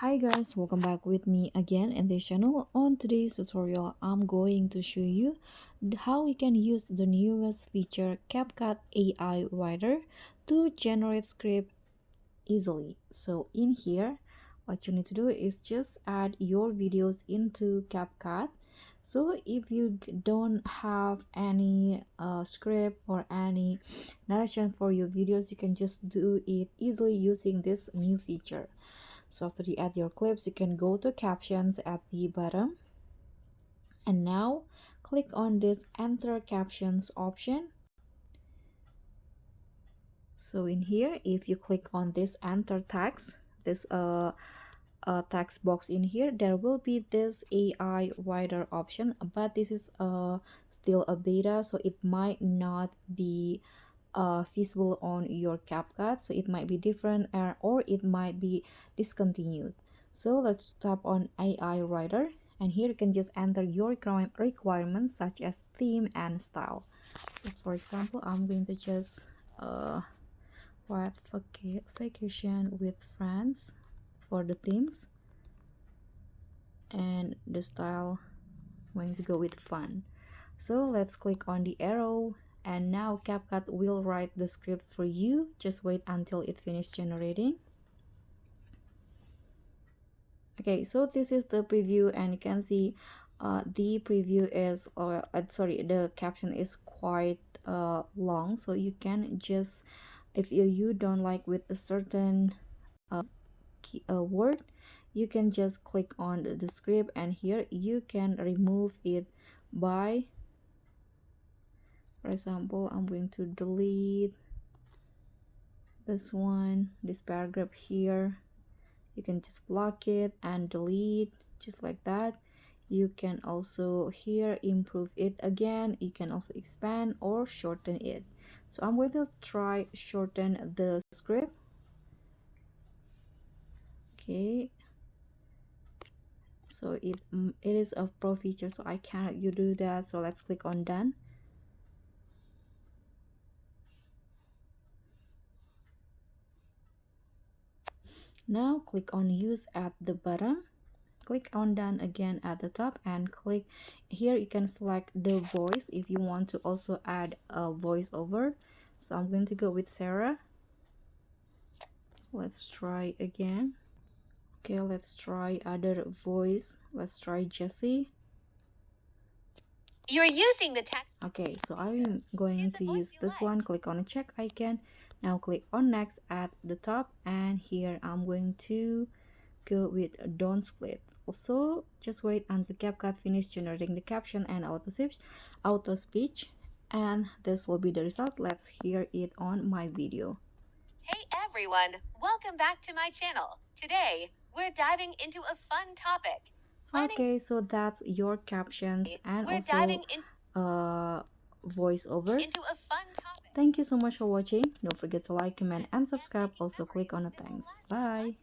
Hi guys, welcome back with me again in this channel. On today's tutorial, I'm going to show you how we can use the newest feature CapCut AI Writer to generate script easily. So in here, what you need to do is just add your videos into CapCut. So if you don't have any script or any narration for your videos, you can just do it easily using this new feature. So after you add your clips, you can go to captions at the bottom, and now click on this enter captions option. So in here, if you click on this enter text, this text box in here, there will be this AI writer option, but this is still a beta, so it might not be visible on your CapCut, so it might be different, or it might be discontinued. So let's tap on AI writer, and here you can just enter your requirements such as theme and style. So for example, I'm going to just write vacation with friends for the themes, and the style I'm going to go with fun. So let's click on the arrow, and now CapCut will write the script for you. Just wait until it finishes generating. Okay, so this is the preview, and you can see the preview is, or sorry, the caption is quite long, so you can just, if you don't like with a certain word, you can just click on the script, and here you can remove it by, for example, I'm going to delete this one, this paragraph here. You can just block it and delete, just like that. You can also here improve it again. You can also expand or shorten it. So I'm going to try shorten the script. Okay, so it is a pro feature, so I cannot you do that. So let's click on done. Now click on use at the bottom, click on done again at the top, and click here. You can select the voice if you want to also add a voiceover. So I'm going to go with Sarah. Let's try again. Okay, let's try other voice. Let's try Jessie. You're using the text. Okay, so I'm going to use this one. Click on the check icon. Now click on next at the top, and here I'm going to go with don't split. Also, just wait until CapCut finish generating the caption and auto speech, and this will be the result. Let's hear it on my video. Hey everyone, welcome back to my channel. Today, we're diving into a fun topic. Okay, so that's your captions and We're also diving voiceover. into a fun topic. Thank you so much for watching. Don't forget to like, comment, and subscribe. Also click on the thanks. Bye.